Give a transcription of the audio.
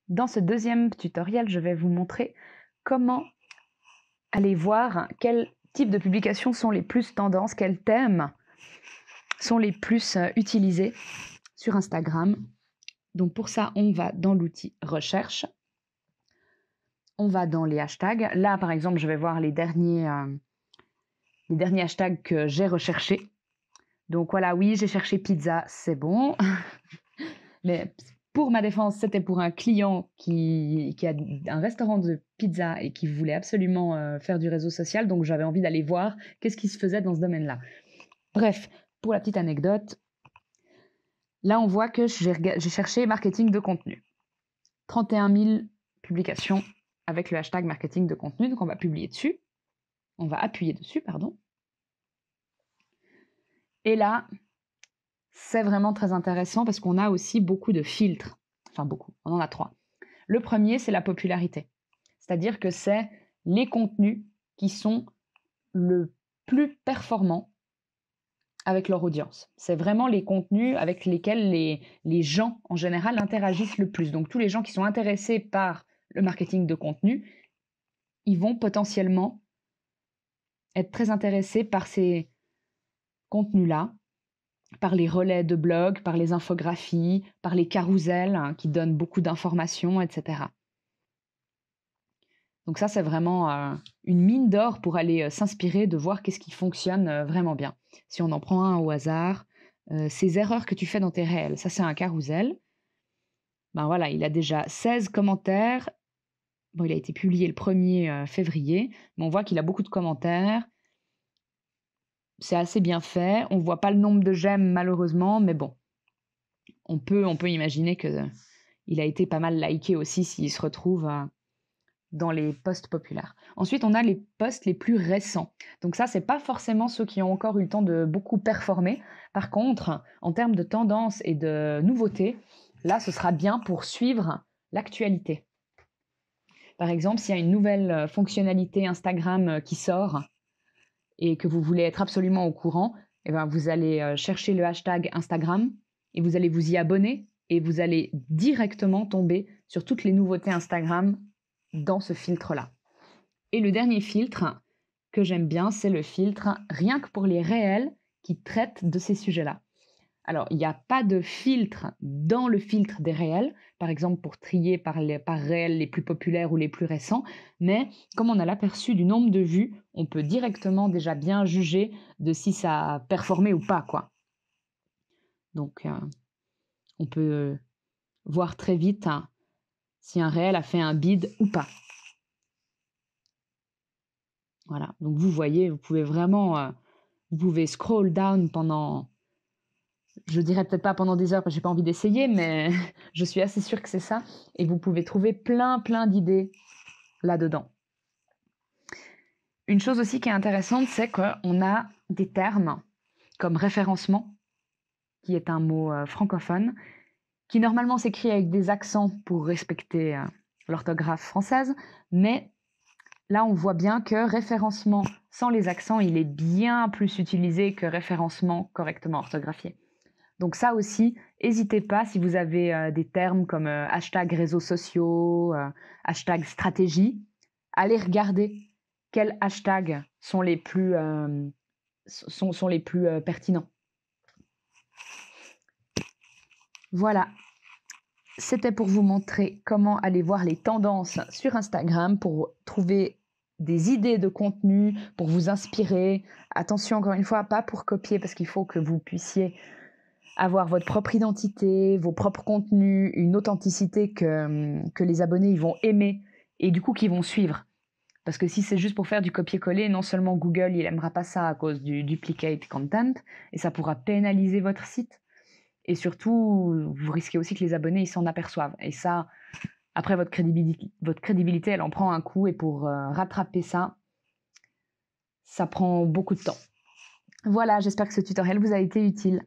Dans ce deuxième tutoriel, je vais vous montrer comment aller voir quels types de publications sont les plus tendances, quels thèmes sont les plus utilisés sur Instagram. Donc pour ça, on va dans l'outil recherche. On va dans les hashtags. Là, par exemple, je vais voir les derniers hashtags que j'ai recherchés. Donc voilà, oui, j'ai cherché pizza, c'est bon. Mais pour ma défense, c'était pour un client qui a un restaurant de pizza et qui voulait absolument faire du réseau social. Donc j'avais envie d'aller voir qu'est-ce qui se faisait dans ce domaine-là. Bref, pour la petite anecdote, là on voit que j'ai cherché marketing de contenu. 31 000 publications avec le hashtag marketing de contenu. Donc on va publier dessus. On va appuyer dessus, pardon. Et là, c'est vraiment très intéressant parce qu'on a aussi beaucoup de filtres. Enfin beaucoup, on en a 3. Le premier, c'est la popularité. C'est-à-dire que c'est les contenus qui sont le plus performants avec leur audience. C'est vraiment les contenus avec lesquels les gens, en général, interagissent le plus. Donc tous les gens qui sont intéressés par le marketing de contenu, ils vont potentiellement être très intéressés par ces contenus-là, par les relais de blog, par les infographies, par les carousels qui donnent beaucoup d'informations, etc. Donc ça, c'est vraiment une mine d'or pour aller s'inspirer de voir qu'est-ce qui fonctionne vraiment bien. Si on en prend un au hasard, ces erreurs que tu fais dans tes réels, ça c'est un carrousel. Ben voilà, il a déjà 16 commentaires. Bon, il a été publié le 1er février, mais on voit qu'il a beaucoup de commentaires. C'est assez bien fait. On ne voit pas le nombre de j'aime malheureusement, mais bon, on peut imaginer qu'il a été pas mal liké aussi s'il se retrouve dans les posts populaires. Ensuite, on a les posts les plus récents. Donc ça, c'est pas forcément ceux qui ont encore eu le temps de beaucoup performer. Par contre, en termes de tendance et de nouveautés, là, ce sera bien pour suivre l'actualité. Par exemple, s'il y a une nouvelle fonctionnalité Instagram qui sort et que vous voulez être absolument au courant, eh ben, vous allez chercher le hashtag Instagram et vous allez vous y abonner et vous allez directement tomber sur toutes les nouveautés Instagram dans ce filtre-là. Et le dernier filtre que j'aime bien, c'est le filtre rien que pour les réels qui traitent de ces sujets-là. Alors, il n'y a pas de filtre dans le filtre des réels, par exemple pour trier par réels les plus populaires ou les plus récents, mais comme on a l'aperçu du nombre de vues, on peut directement déjà bien juger de si ça a performé ou pas, quoi. Donc, on peut voir très vite si un réel a fait un bid ou pas. Voilà, donc vous voyez, vous pouvez vraiment, vous pouvez scroll down pendant, je dirais peut-être pas pendant des heures parce que j'ai pas envie d'essayer, mais je suis assez sûre que c'est ça, et vous pouvez trouver plein d'idées là-dedans. Une chose aussi qui est intéressante, c'est qu'on a des termes comme référencement, qui est un mot francophone, qui normalement s'écrit avec des accents pour respecter l'orthographe française, mais là, on voit bien que référencement sans les accents, il est bien plus utilisé que référencement correctement orthographié. Donc ça aussi, n'hésitez pas si vous avez des termes comme hashtag réseaux sociaux, hashtag stratégie, allez regarder quels hashtags sont les plus, pertinents. Voilà, c'était pour vous montrer comment aller voir les tendances sur Instagram pour trouver des idées de contenu, pour vous inspirer. Attention, encore une fois, pas pour copier, parce qu'il faut que vous puissiez avoir votre propre identité, vos propres contenus, une authenticité que les abonnés ils vont aimer et du coup qu'ils vont suivre. Parce que si c'est juste pour faire du copier-coller, non seulement Google il aimera pas ça à cause du duplicate content, et ça pourra pénaliser votre site, et surtout, vous risquez aussi que les abonnés ils s'en aperçoivent. Et ça, après votre crédibilité, elle en prend un coup, et pour rattraper ça, ça prend beaucoup de temps. Voilà, j'espère que ce tutoriel vous a été utile.